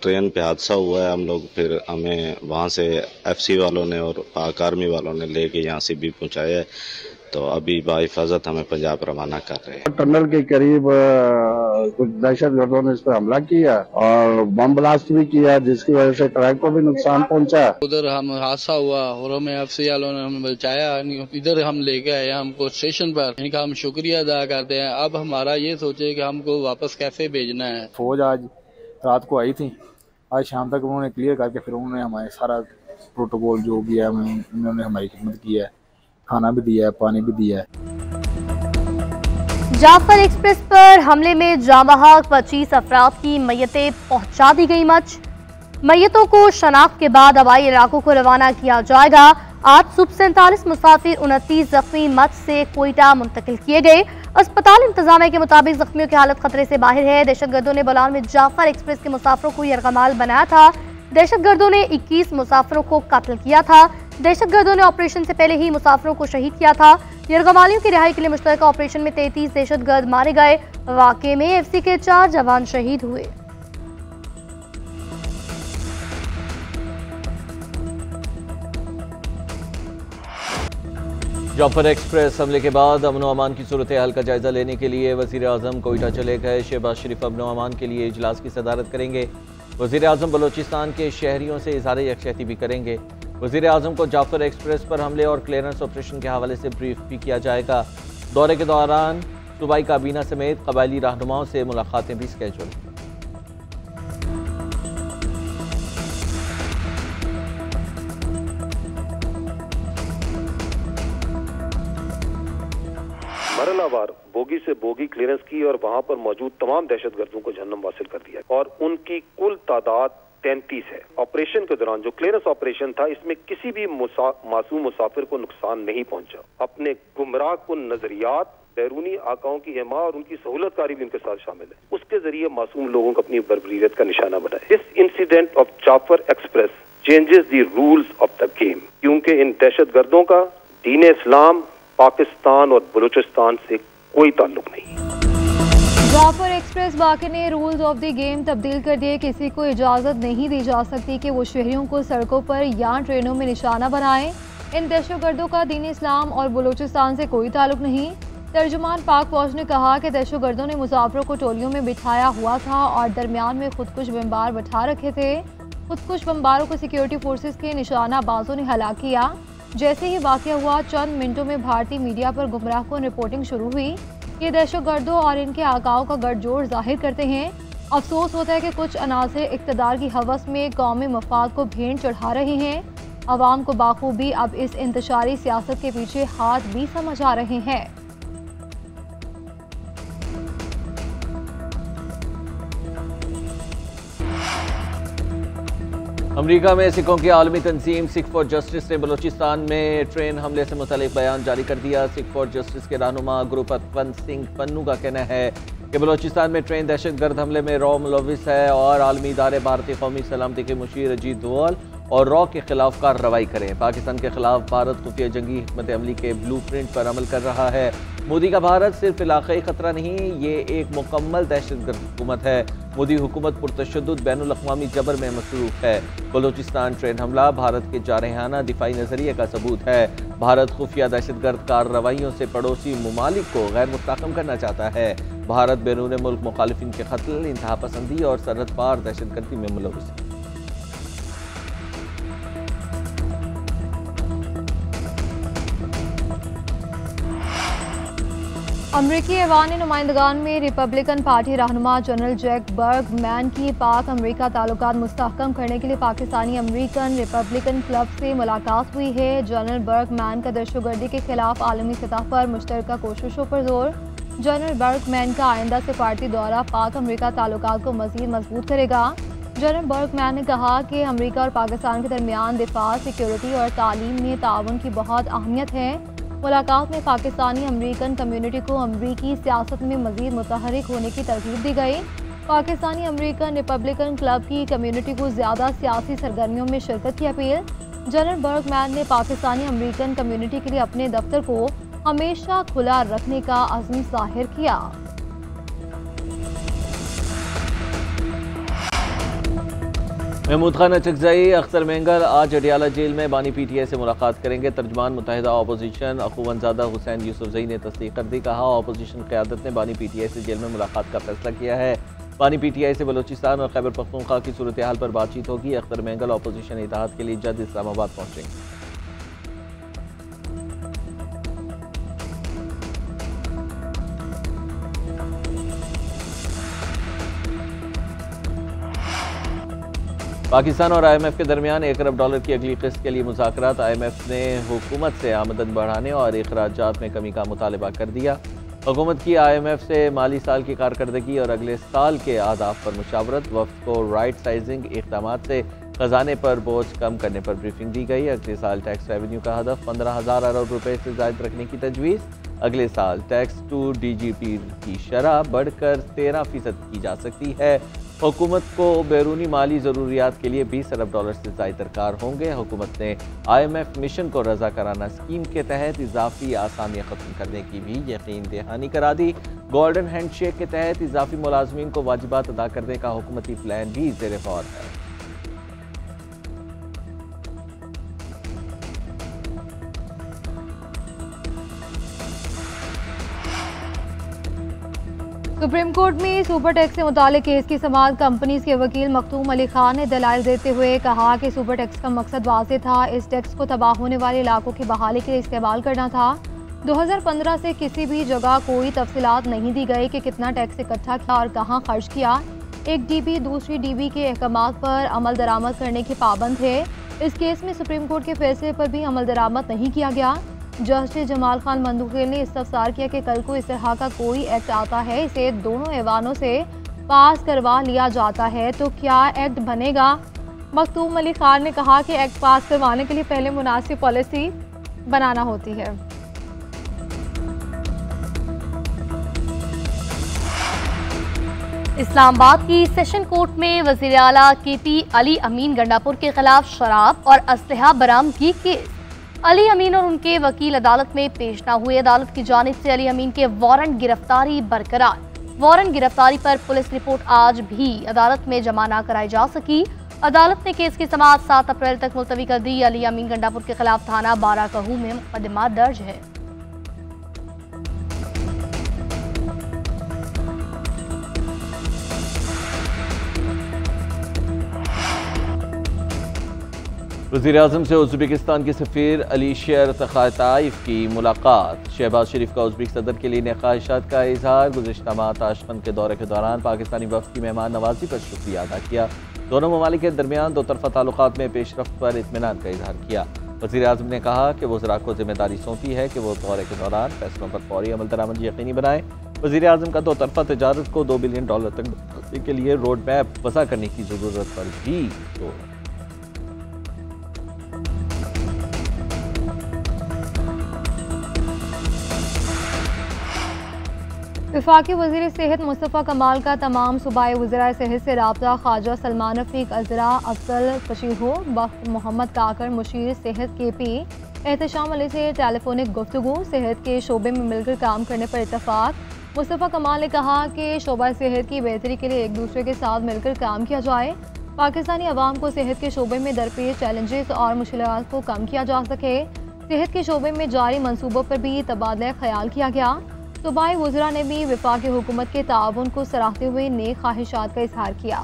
Train पे हादसा हुआ है। हम लोग फिर हमें वहाँ से एफसी वालों ने और पाक आर्मी वालों ने लेके यहाँ से भी पहुँचाया है। तो अभी बाहिफाजत हमें पंजाब रवाना कर रहे हैं। टनल के करीब कुछ दहशतगर्दों ने इस पर हमला किया और बम ब्लास्ट भी किया, जिसकी वजह से ट्रक को भी नुकसान पहुंचा। उधर हम हादसा हुआ और हमें एफसी वालों ने हमें बचाया, इधर हम लेके आए हमको स्टेशन पर। इनका हम शुक्रिया अदा करते हैं। अब हमारा ये सोचे कि हमको वापस कैसे भेजना है। फौज आज रात को आई थी, आज शाम तक उन्होंने क्लियर करके फिर उन्होंने हमारे सारा प्रोटोकॉल जो भी है उन्होंने हमारी खिदमत की है, खाना भी दिया है, पानी भी दिया है। जाफर एक्सप्रेस पर हमले में जामबहक 25 अफराद की मय्यतें पहुंचा दी गई मच। मय्यतों को शनाख्त के बाद हवाई इलाकों को रवाना किया जाएगा। आज सुबह 47 मुसाफिर 29 जख्मी मच से कोयटा मुंतकिल किए गए। अस्पताल इंतजामिया के मुताबिक जख्मियों की हालत खतरे से बाहर है। दहशतगर्दों ने बलान में जाफर एक्सप्रेस के मुसाफिरों को यरगमाल बनाया था। दहशतगर्दों ने 21 मुसाफिरों को कत्ल किया था। दहशतगर्दों ने ऑपरेशन से पहले ही मुसाफिरों को शहीद किया था। यरगमालियों की रिहाई के लिए मुश्तरका ऑपरेशन में 33 दहशतगर्द मारे गए। वाकये में एफसी के 4 जवान शहीद हुए। जाफर एक्सप्रेस हमले के बाद अमन व अमान की सूरत हाल का जायजा लेने के लिए वज़ीर आज़म कोयटा चले गए। शहबाज शरीफ अमन व अमान के लिए इजलास की सदारत करेंगे। वज़ीर आज़म बलोचिस्तान के शहरियों से इज़हार यकजहती भी करेंगे। वज़ीर आज़म को जाफर एक्सप्रेस पर हमले और क्लियरेंस ऑपरेशन के हवाले से ब्रीफ भी किया जाएगा। दौरे के दौरान सूबाई काबीना समेत कबायली रहनुमाओं से मुलाकातें भी स्केड्यूल। मरहलावार बोगी से बोगी क्लियरेंस की और वहां पर मौजूद तमाम दहशतगर्दों को जहन्नम वासिल कर दिया और उनकी कुल तादाद 33 है। ऑपरेशन के दौरान जो क्लियरेंस ऑपरेशन था, इसमें किसी भी मासूम मुसाफिर को नुकसान नहीं पहुंचा। अपने गुमराह कुन नजरियात, बैरूनी आकाओं की हिमा और उनकी सहूलतकारी भी उनके साथ शामिल है, उसके जरिए मासूम लोगों को अपनी बर्बरीयत का निशाना बनाए। This incident of Jaffar express changes the rules of the game, क्योंकि इन दहशतगर्दों का दीन इस्लाम, पाकिस्तान और बलूचिस्तान से कोई ताल्लुक नहीं। जाफर एक्सप्रेस वाक़े ने रूल्स ऑफ द गेम तब्दील कर दिए। किसी को इजाज़त नहीं दी जा सकती कि वो शहरियों को सड़कों पर या ट्रेनों में निशाना बनाए। इन दहशतगर्दों का दीन इस्लाम और बलूचिस्तान से कोई ताल्लुक नहीं। तर्जुमान पाक फौज ने कहा कि दहशतगर्दों ने मुसाफिरों को टोलियों में बिठाया हुआ था और दरमियान में खुदकुश बमबार बैठा रखे थे। खुदकुश बमबारों को सिक्योरिटी फोर्सेस के निशाना बाजों ने हलाक किया। जैसे ही वाक़या हुआ, चंद मिनटों में भारतीय मीडिया पर गुमराह को रिपोर्टिंग शुरू हुई। ये दहशतगर्दों और इनके आकाओं का गठजोड़ जाहिर करते हैं। अफसोस होता है कि कुछ अनासर इक़्तिदार की हवस में कौमी मफाद को भेंट चढ़ा रहे हैं। अवाम को बाखूबी अब इस इंतशारी सियासत के पीछे हाथ भी समझ आ रहे हैं। अमेरिका में सिखों की आलमी तंजीम सिख फॉर जस्टिस ने बलोचिस्तान में ट्रेन हमले से मुतालिक बयान जारी कर दिया। सिख फॉर जस्टिस के रहनुमा गुरुपतवंत सिंह पन्नू का कहना है कि बलोचिस्तान में ट्रेन दहशतगर्द हमले में रॉ मुलविस है और आलमी इदारे भारतीय कौमी सलामती के मुशीर अजीत दोवल और रॉ के खिलाफ कार्रवाई करें। पाकिस्तान के खिलाफ भारत खुफिया जंगी हिकमत अमली के ब्लू प्रिंट पर अमल कर रहा है। मोदी का भारत सिर्फ इलाकाई खतरा नहीं, ये एक मुकम्मल दहशतगर्द हुकूमत है। मोदी हुकूमत पुरतशद्दुद बैनुल अक़वामी जबर में मसरूफ है। बलोचिस्तान ट्रेन हमला भारत के जारहाना दिफाई नजरिए का सबूत है। भारत खुफिया दहशतगर्द कार्रवाइयों से पड़ोसी ममालिक को गैर मुस्तहकम करना चाहता है। भारत बैरून मुल्क मुखालिफिन के कत्ल, इंतहा पसंदी और सरहद पार दहशतगर्दी में मुलव्वस है। अमरीकी ऐवान नुमाइंदगान में रिपब्लिकन पार्टी रहनुमा जनरल जैक बर्गमैन की पाक अमरीका ताल्लुकात मुस्तहकम करने के लिए पाकिस्तानी अमरीकन रिपब्लिकन क्लब से मुलाकात हुई है। जनरल बर्गमैन का दहशतगर्दी के खिलाफ आलमी सतह पर मुश्तरका कोशिशों पर जोर। जनरल बर्गमैन का आइंदा सिफारती दौरा पाक अमरीका ताल्लुकात को मज़ीद मजबूत करेगा। जनरल बर्गमैन ने कहा कि अमरीका और पाकिस्तान के दरमियान दिफा, सिक्योरिटी और तालीम में ताउन की बहुत अहमियत है। मुलाकात में पाकिस्तानी अमरीकन कम्युनिटी को अमरीकी सियासत में मज़ीद मुतहरिक होने की तरगीब दी गई। पाकिस्तानी अमरीकन रिपब्लिकन क्लब की कम्युनिटी को ज़्यादा सियासी सरगर्मियों में शिरकत की अपील। जनरल बर्गमैन ने पाकिस्तानी अमरीकन कम्युनिटी के लिए अपने दफ्तर को हमेशा खुला रखने का अज़्म ज़ाहिर किया। महमूद खान अचकजई अख्तर मेंगल आज अडियाला जेल में बानी PTI से मुलाकात करेंगे। तर्जुमान मुत्तहिदा अपोजिशन अखुवंजादा हुसैन यूसुफजई ने तस्दीक कर दी। कहा अपोजिशन क़यादत ने बानी PTI से जेल में मुलाकात का फैसला किया है। बानी PTI से बलोचिस्तान और खैबर पख्तूनख्वा की सूरत हाल पर बातचीत होगी। अख्तर मेंगल अपोजिशन इत्तेहाद के लिए जल्द इस्लामाबाद पहुंचेंगे। पाकिस्तान और IMF के दरमियान $1 अरब की अगली किस्त के लिए मुज़ाकरात। IMF ने हुकूमत से आमदन बढ़ाने और अखराजात में कमी का मुतालबा कर दिया। हुकूमत की IMF से माली साल की कारकर्दगी और अगले साल के अहदाफ पर मुशावरत। वफ़द को राइट साइजिंग इक़दाम से खजाने पर बोझ कम करने पर ब्रीफिंग दी गई। अगले साल टैक्स रेवेन्यू का हदफ 15,000 अरब रुपए से ज़ायद रखने की तजवीज़। अगले साल टैक्स टू DGP की शरह बढ़कर 13% की जा सकती है। हुकूमत को बैरूनी माली ज़रूरियात के लिए $20 अरब से ज़ायद दरकार होंगे। हुकूमत ने IMF मिशन को रज़ा कराना स्कीम के तहत इजाफी आसामियाँ ख़त्म करने की भी यकीन दहानी करा दी। गोल्डन हैंडशेक के तहत इजाफी मुलाजमीन को वाजिबात अदा करने का हुकूमती प्लान भी ज़ेर गौर है। सुप्रीम कोर्ट में सुपर टैक्स से मुतालिक केस की समाअत कंपनीज के वकील मखतूम अली खान ने दलाइल देते हुए कहा कि सुपर टैक्स का मकसद वाज़ेह था। इस टैक्स को तबाह होने वाले इलाकों की बहाली के लिए इस्तेमाल करना था। 2015 से किसी भी जगह कोई तफसीलात नहीं दी गई कि कितना टैक्स इकट्ठा किया और कहाँ खर्च किया। एक DB दूसरी DB के अहकामात पर अमल दरामद करने के पाबंद थे। इस केस में सुप्रीम कोर्ट के फैसले पर भी अमल दरामद नहीं किया गया। जस्टिस जमाल खान मंदुखेल ने इस्तफसार किया कि कल को इस तरह का कोई एक्ट आता है, इसे दोनों ऐवानों से पास करवा लिया जाता है तो क्या एक्ट बनेगा। मखतूम अली खान ने कहा कि एक्ट पास करवाने के लिए पहले मुनासिब पॉलिसी बनाना होती है। इस्लामाबाद की सेशन कोर्ट में वज़ीर आला KP अली अमीन गंडापुर के खिलाफ शराब और असलहा बरामदगी केस। अली अमीन और उनके वकील अदालत में पेश न हुए। अदालत की जानिब से अली अमीन के वारंट गिरफ्तारी बरकरार। वारंट गिरफ्तारी पर पुलिस रिपोर्ट आज भी अदालत में जमा न कराई जा सकी। अदालत ने केस की समाअत 7 अप्रैल तक मुलतवी कर दी। अली अमीन गंडापुर के खिलाफ थाना बाराकहू में मुकदमा दर्ज है। वज़ीर-ए-आज़म से उज़्बेकिस्तान के सफ़ीर अलीशर तख़ाताइफ की मुलाकात। शहबाज शरीफ का उज़्बेक सदर के लिए ख्वाहिशात का इजहार। गुज़िश्ता माह ताशकंद के दौरे के दौरान पाकिस्तानी वफ़द की मेहमान नवाजी पर शुक्रिया अदा किया। दोनों ममालिक के दरमियान दो तरफ़ा ताल्लुकात में पेशरफ्त पर इत्मीनान का इजहार किया। वज़ीर-ए-आज़म ने कहा कि वज़रा को जिम्मेदारी सौंपी है कि वो दौरे के दौरान फैसलों पर फौरी अमल दरामद यकीनी बनाए। वज़ीर-ए-आज़म का दो तरफ़ा तजारत को $2 बिलियन तक बढ़ाने के लिए रोड मैप वज़ा करने की ज़रूरत पर भी जोर। वफाकी वज़ीर सेहत मुस्तफ़ा कमाल का तमाम सूबाई वज़राए सेहत से रब्ता। ख्वाजा सलमान रफ़ीक, अज़रा अफजल फशीहो, बख्त मोहम्मद काकर, मुशीर सेहत KP एहतशाम अली से टेलीफोनिक गुफ्तगू। सेहत के शोबे में मिलकर काम करने पर इत्तफ़ाक़। मुस्तफ़ा कमाल ने कहा कि शोबा सेहत की बेहतरी के लिए एक दूसरे के साथ मिलकर काम किया जाए। पाकिस्तानी अवाम को सेहत के शोबे में दरपेश चैलेंजेस और मुश्किलात को कम किया जा सके। सेहत के शोबे में जारी मनसूबों पर भी तबादला ख्याल किया गया। सूबाई वज़रा ने भी वफाकी हुकूमत के ताउन को सराहते हुए नेक ख्वाहिशात का इजहार किया।